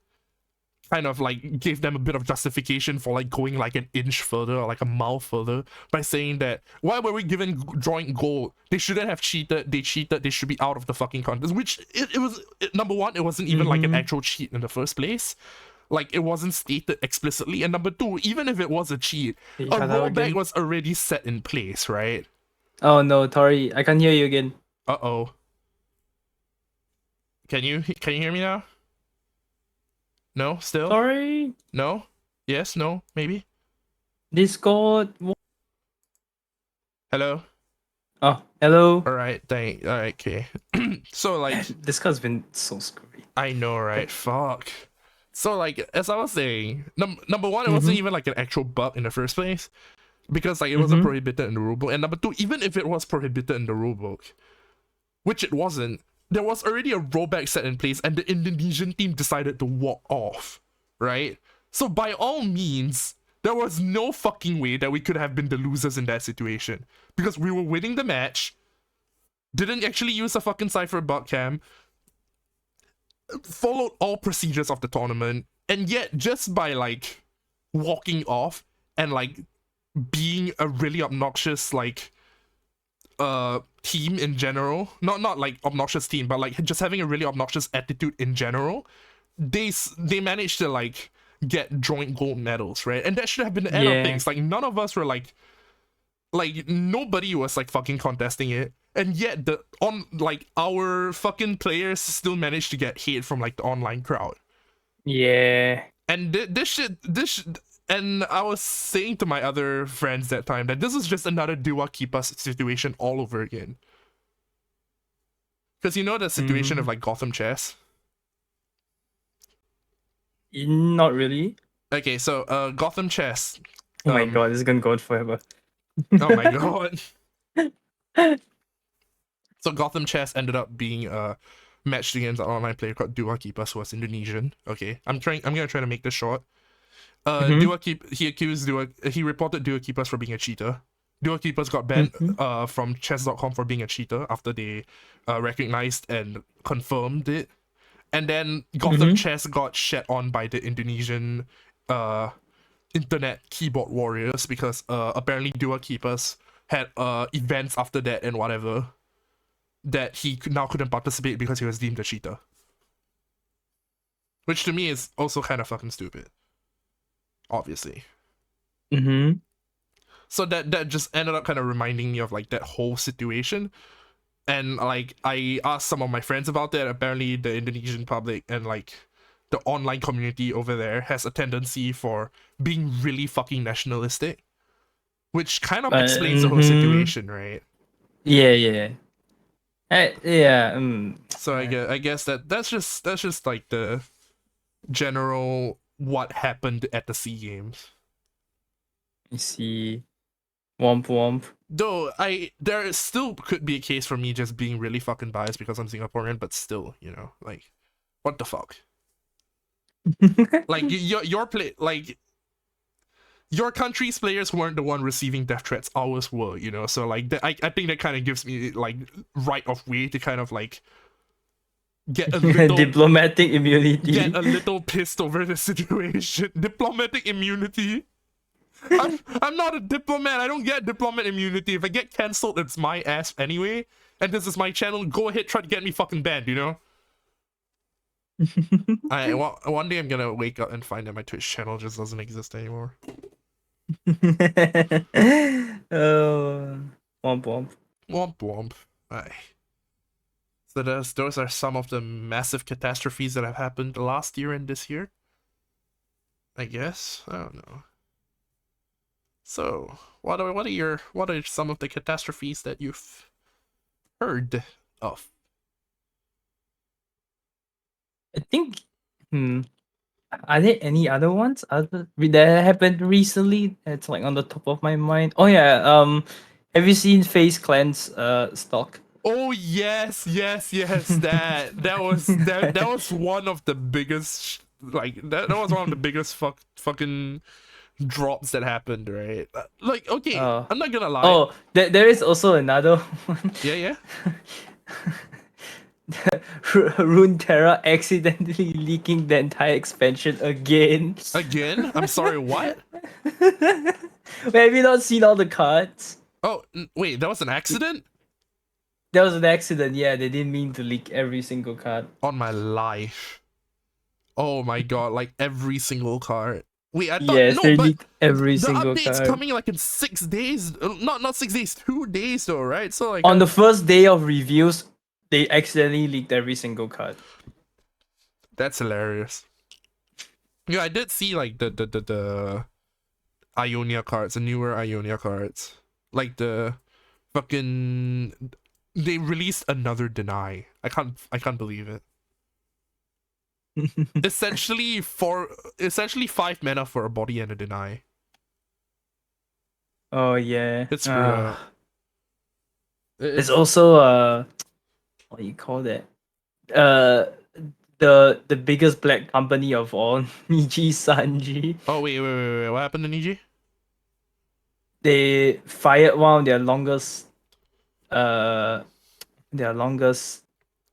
kind of like gave them a bit of justification for like going like an inch further or like a mile further by saying that, why were we given joint gold? They shouldn't have cheated. They cheated. They should be out of the fucking contest. Which it was, number one, it wasn't even like an actual cheat in the first place. Like it wasn't stated explicitly. And number two, even if it was a cheat, a rollback was already set in place, right? Oh no, Tori, I can't hear you again. Uh-oh. Can you hear me now? No, still? Sorry. No? Yes, no, maybe? Discord. Hello? Oh, hello. Alright, alright, okay. So like Discord's been so screwy. I know, right? Fuck. So like as I was saying, number one, it wasn't even like an actual bug in the first place, because like it wasn't prohibited in the rulebook. And number two, even if it was prohibited in the rulebook, which it wasn't, there was already a rollback set in place and the Indonesian team decided to walk off, right? So by all means, there was no fucking way that we could have been the losers in that situation, because we were winning the match, didn't actually use a fucking cipher bug cam, followed all procedures of the tournament, and yet just by like walking off and like being a really obnoxious like team in general, not like obnoxious team, but like just having a really obnoxious attitude in general, they managed to like get joint gold medals, right? And that should have been the end of things. Like none of us were like nobody was like fucking contesting it, and yet our fucking players still managed to get hate from like the online crowd. Yeah. And this and I was saying to my other friends that time that this is just another Dewa Keepas situation all over again. Because you know the situation of like Gotham Chess? Not really. Okay, so Gotham Chess. Oh my god, this is gonna go on forever. Oh my god. So Gotham Chess ended up being matched against an online player called Dewa Keepas, who was Indonesian. Okay, I'm gonna try to make this short. He reported Dewa Keepas for being a cheater. Dewa Keepas got banned from chess.com for being a cheater after they recognized and confirmed it. And then Gotham Chess got shat on by the Indonesian internet keyboard warriors because apparently Dewa Keepas had events after that and whatever that he now couldn't participate because he was deemed a cheater. Which to me is also kind of fucking stupid. Obviously. So that just ended up kind of reminding me of like that whole situation. And like I asked some of my friends about that. Apparently the Indonesian public and like the online community over there has a tendency for being really fucking nationalistic, which kind of explains the whole situation, right? Yeah. So I guess that's just like the general what happened at the SEA Games. I see. Womp womp. Though there still could be a case for me just being really fucking biased because I'm Singaporean, but still, you know, like, what the fuck? Like your play, like your country's players weren't the one receiving death threats, ours were, you know. So like I think that kind of gives me like right of way to kind of like get a little diplomatic immunity. Get a little pissed over the situation. Diplomatic immunity. I'm not a diplomat. I don't get diplomat immunity. If I get cancelled, it's my ass anyway. And this is my channel. Go ahead, try to get me fucking banned, you know? One day I'm gonna wake up and find that my Twitch channel just doesn't exist anymore. Oh, womp womp. Womp womp. Aye. So those are some of the massive catastrophes that have happened last year and this year. I guess. I don't know. So, what are some of the catastrophes that you've heard of? I think, are there any other ones that happened recently? That's like on the top of my mind. Oh yeah, have you seen FaZe Clan's stock? Oh yes. That was one of the biggest that was one of the biggest fucking drops that happened, right? Like, okay, I'm not gonna lie. Oh, there is also another one. Yeah. Runeterra accidentally leaking the entire expansion again. Again? I'm sorry, what? Have you not seen all the cards? Oh, wait, that was an accident? That was an accident, yeah. They didn't mean to leak every single card. On my life. Oh my god, like every single card. Wait, I thought yes, no, but every the single update's card. coming like in 6 days. Not 6 days, 2 days though, right? So like on the first day of reviews, they accidentally leaked every single card. That's hilarious. Yeah, I did see like the Ionia cards, the newer Ionia cards. Like the fucking they released another deny. I can't believe it. essentially 5 mana for a body and a deny. Oh yeah. It's screwed up. It's also what do you call that? The biggest black company of all, Niji Sanji. Oh wait, what happened to Niji? They fired one of their longest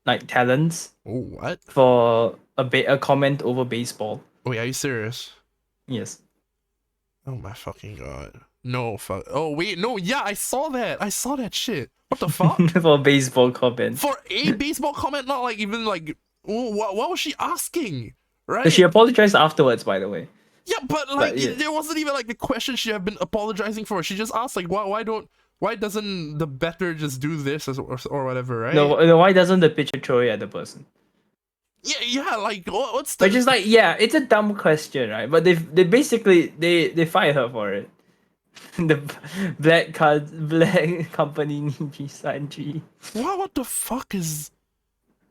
like talents. Oh, what? For a comment over baseball. Oh, wait, are you serious? Yes. Oh my fucking god. No, fuck. Oh, wait, no, yeah, I saw that shit. What the fuck? For a baseball comment. For a baseball comment, not like even like, what was she asking? Right? She apologized afterwards, by the way. Yeah, but like, there wasn't even like a question she had been apologizing for. She just asked like, why doesn't the batter just do this or whatever, right? No, why doesn't the pitcher throw it at the person? Yeah, like what's the? Which is like, yeah, it's a dumb question, right? But they basically they fired her for it. The black company Niji Sanji. What the fuck is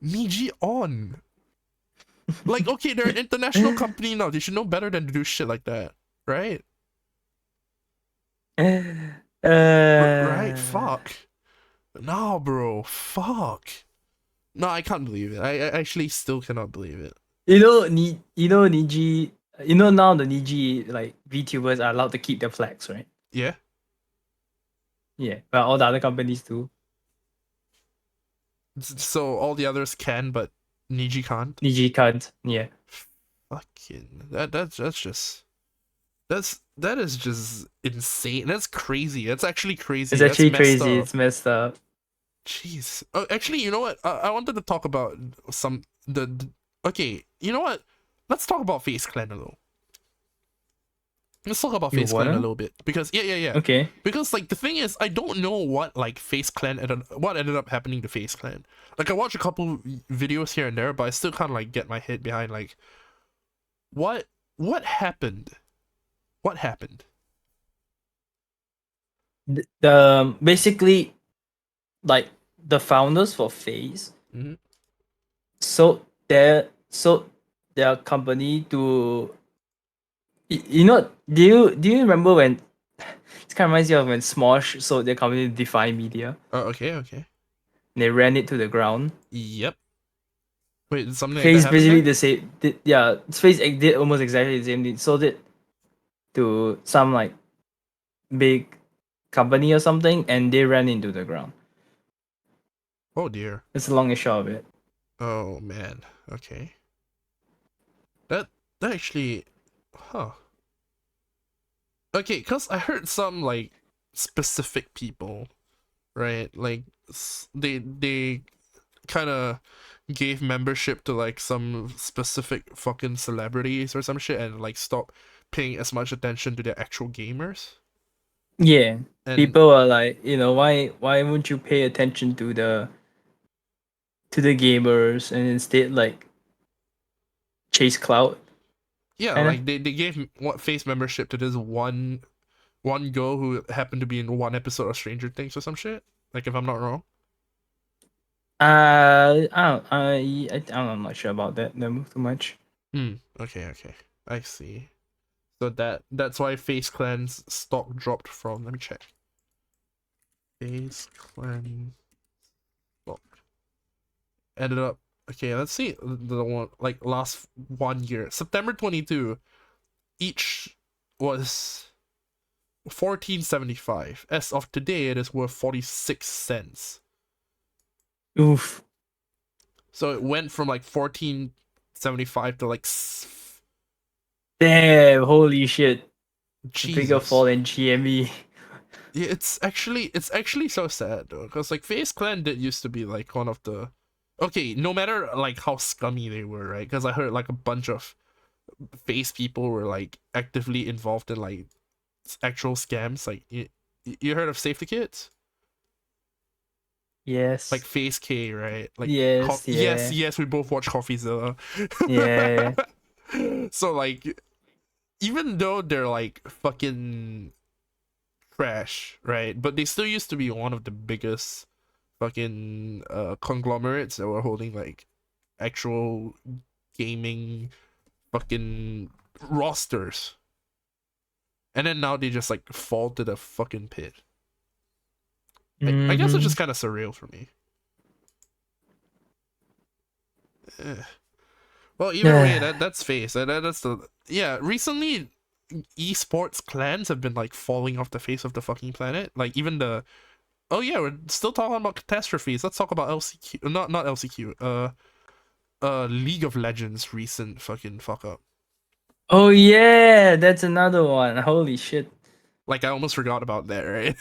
Niji on? Like, okay, they're an international company now. They should know better than to do shit like that, right? Right? Fuck. No, bro. Fuck. No, I can't believe it. I actually still cannot believe it. Niji. Now the Niji like VTubers are allowed to keep their flags, right? Yeah. Yeah, but all the other companies too. So all the others can, but Niji can't. Niji can't. Yeah. Fucking that is just insane. That's crazy. That's actually crazy. It's actually crazy. It's messed up. Jeez. Oh, actually, you know what? I wanted to talk about okay, you know what? Let's talk about FaZe Clan a little. Let's talk about FaZe Clan a little bit because yeah. Okay. Because like the thing is, I don't know what like FaZe Clan what ended up happening to FaZe Clan. Like I watched a couple videos here and there, but I still can't like get my head behind like what happened. What happened? Basically, like the founders for FaZe, sold their company to you know, do you remember when it kind of reminds you of when Smosh sold their company to Defy Media? Oh, okay. And they ran it to the ground. Yep. Wait, did something like that Face happen basically there? the same. Yeah, Face did almost exactly the same thing. Sold it to some like big company or something, and they ran into the ground. Oh dear. That's the long and short of it. Oh man. Okay. That that actually, huh? Okay, cause I heard some like specific people, right? Like they kind of gave membership to like some specific fucking celebrities or some shit and like stop paying as much attention to the actual gamers. Yeah, And people are like, why won't you pay attention to the gamers and instead like chase clout, yeah, kind of. like they gave what face membership to this one girl who happened to be in one episode of Stranger Things or some shit. Like if I'm not wrong. I'm not sure about that. Them too much. Okay. I see. So that's why Face Clan's stock dropped from. Let me check. Face Clan stock ended up. Okay, let's see the one like last 1 year. September 22. Each was 14.75. As of today, it is worth 46 cents. Oof. So it went from like 14.75 to like Damn. Holy shit. A bigger fall Jesus. than GME. Yeah, it's actually so sad though, because like Face Clan did used to be like one of the okay, no matter like how scummy they were, right? Because I heard like a bunch of Face people were like actively involved in like actual scams. Like you heard of Safety Kids? Like Yes. Face K, right? Like Yes. Yeah. yes, we both watch CoffeeZilla. Yeah. So like even though they're like fucking trash, right? But they still used to be one of the biggest fucking conglomerates that were holding like actual gaming fucking rosters. And then now they just like fall to the fucking pit. I guess it's Mm-hmm. just kind of surreal for me. Eh. Well, either way, that's face. That's the yeah. Recently, esports clans have been like falling off the face of the fucking planet. Like even the oh yeah, we're still talking about catastrophes. Let's talk about LCQ. Not LCQ. League of Legends recent fucking fuck up. Oh yeah, that's another one. Holy shit. Like I almost forgot about that, right?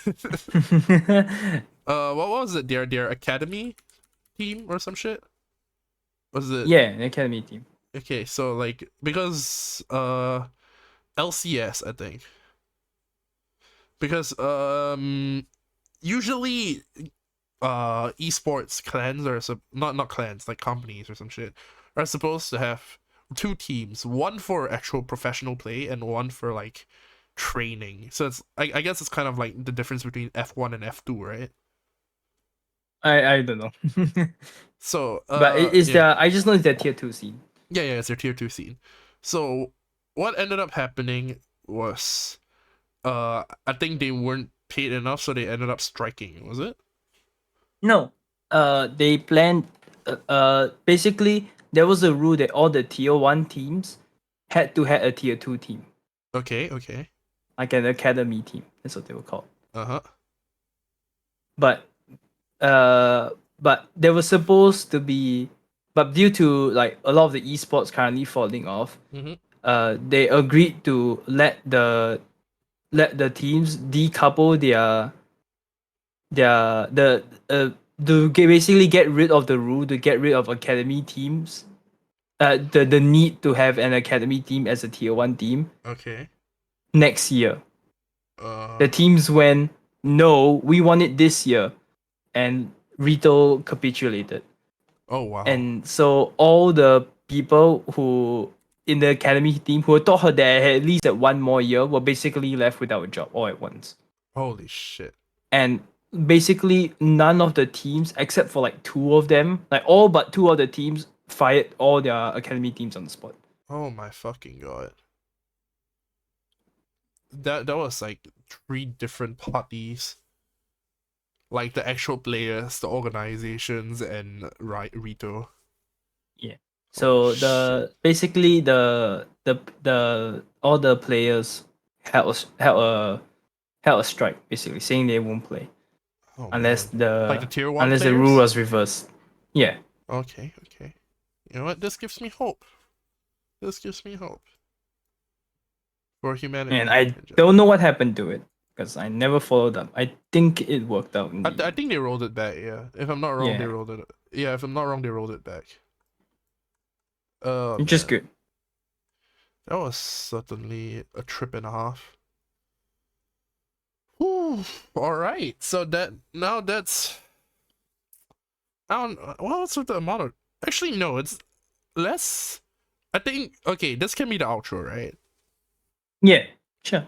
What was it? Their academy team or some shit? Was it Yeah, the academy team. okay? So like because LCS I think because usually esports clans are not clans like companies or some shit are supposed to have two teams, one for actual professional play and one for like training. So it's I guess it's kind of like the difference between F1 and F2, right? I don't know. So But it's yeah. the I just know it's the tier 2 scene. Yeah, it's their tier 2 scene. So what ended up happening was I think they weren't paid enough, so they ended up striking, was it? No. They planned. Basically, there was a rule that all the tier 1 teams had to have a tier 2 team, Okay. like an academy team. That's what they were called. Uh-huh. But but there was supposed to be, but due to like a lot of the esports currently falling off, Mm-hmm. they agreed to let the teams decouple their to basically get rid of the rule to get rid of academy teams. The need to have an academy team as a tier 1 team Okay. next year. The Uh teams went, no, we want it this year, and Rito capitulated. oh wow. And so all the people who in the academy team who thought her they had at least at one more year were basically left without a job all at once. Holy shit. And basically none of the teams except for like two of them, like all but two of the teams fired all their academy teams on the spot. Oh my fucking god. That was like 3 different parties. Like the actual players, the organizations, and Rito. Yeah. So basically the all the players held a strike, basically saying they won't play unless man. Like the tier 1 unless players? the rule was reversed. Yeah. Okay. You know what? This gives me hope. For humanity. And I don't know what happened to it because I never followed up. I think it worked out. I think they rolled it back. Yeah, if I'm not wrong, they rolled it. Yeah, if I'm not wrong, they rolled it back. Which is good. That was certainly a trip and a half. Whew. All right, so that's. I don't. What's with the amount of? Actually, no, it's less. I think okay. This can be the outro, right? Yeah, sure.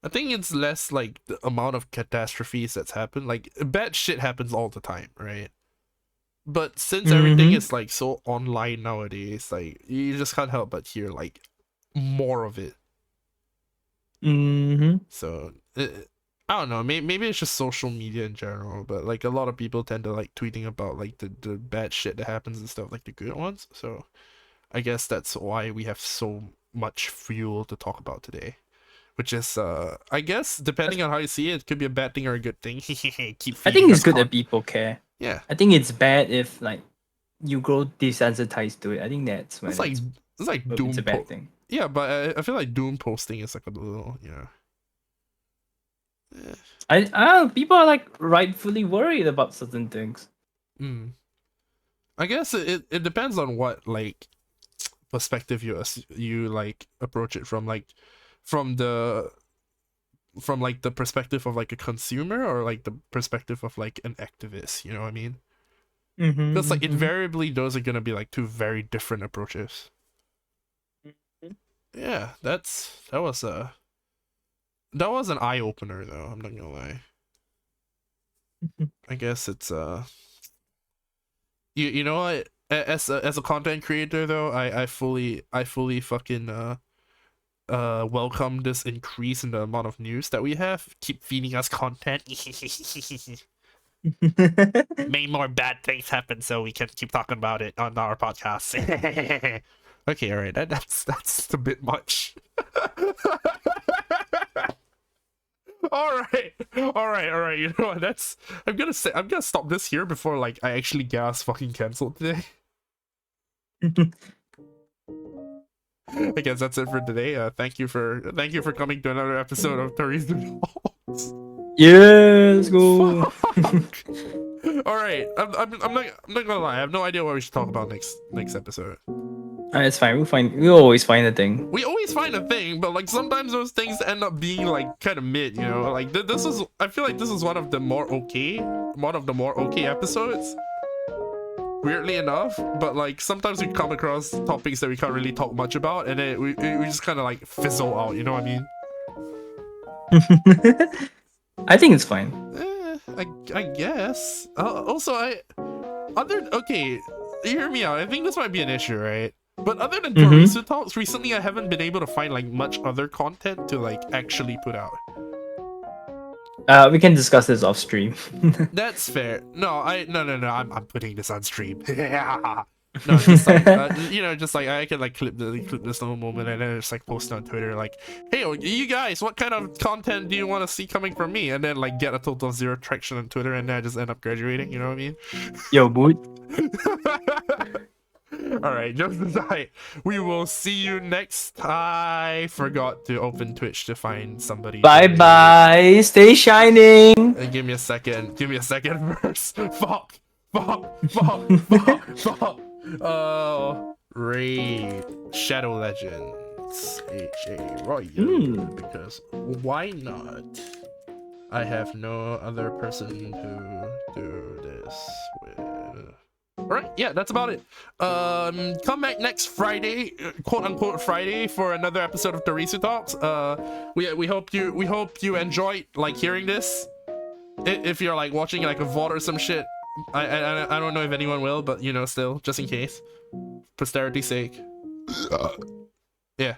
I think it's less like the amount of catastrophes that's happened. Like bad shit happens all the time, right? But since everything is like so online nowadays, like you just can't help but hear like more of it. So I don't know. Maybe it's just social media in general, but like a lot of people tend to like tweeting about like the bad shit that happens and stuff, like the good ones. So I guess that's why we have so much fuel to talk about today. Which is, I guess, depending on how you see it, it could be a bad thing or a good thing. I think it's good that people care. Yeah. I think it's bad if like you grow desensitized to it. I think that's when it's like doom. It's a bad thing. Yeah, but I feel like doom posting is like a little, People are like rightfully worried about certain things. I guess it depends on what like perspective you like approach it from, like from the perspective of like a consumer or like the perspective of like an activist, you know what I mean? Because like invariably those are gonna be like 2 very different approaches. Yeah, that was an eye-opener though, I'm not gonna lie. I guess it's you know what, as a content creator though, I fully fucking welcome this increase in the amount of news that we have. Keep feeding us content. May more bad things happen so we can keep talking about it on our podcast. Okay, all right, that's a bit much. all right. You know what? I'm gonna stop this here before like I actually get us fucking canceled today. I guess that's it for today. Thank you for coming to another episode of TorisuTalks. Yeah, let's go. All right, I'm not gonna lie. I have no idea what we should talk about next episode. It's fine. We'll always find a thing. We always find a thing, but like sometimes those things end up being like kind of mid. You know, like this is. I feel like this is one of the more okay episodes. Weirdly enough, but like sometimes we come across topics that we can't really talk much about, and then we just kind of like fizzle out. You know what I mean? I think it's fine. I guess. Okay, hear me out. I think this might be an issue, right? But other than TorisuTalks, recently I haven't been able to find like much other content to like actually put out. We can discuss this off stream. That's fair. No. I'm putting this on stream. No, just like just like I can like clip this little moment and then just like post on Twitter like, hey, you guys, what kind of content do you want to see coming from me? And then like get a total of 0 traction on Twitter, and then I just end up graduating. You know what I mean? Yo, boy. All right, jokes aside, we will see you next. I forgot to open Twitch to find somebody. Bye. Stay shining. Give me a second first. Fuck. Raid Shadow Legends HA Royal, because why not? I have no other person to do this with. Alright, yeah, that's about it. Come back next Friday, quote unquote Friday, for another episode of TorisuTalks. We hope you enjoyed like hearing this. If you're like watching like a VOD or some shit, I don't know if anyone will, but you know, still, just in case, posterity's sake. Yeah.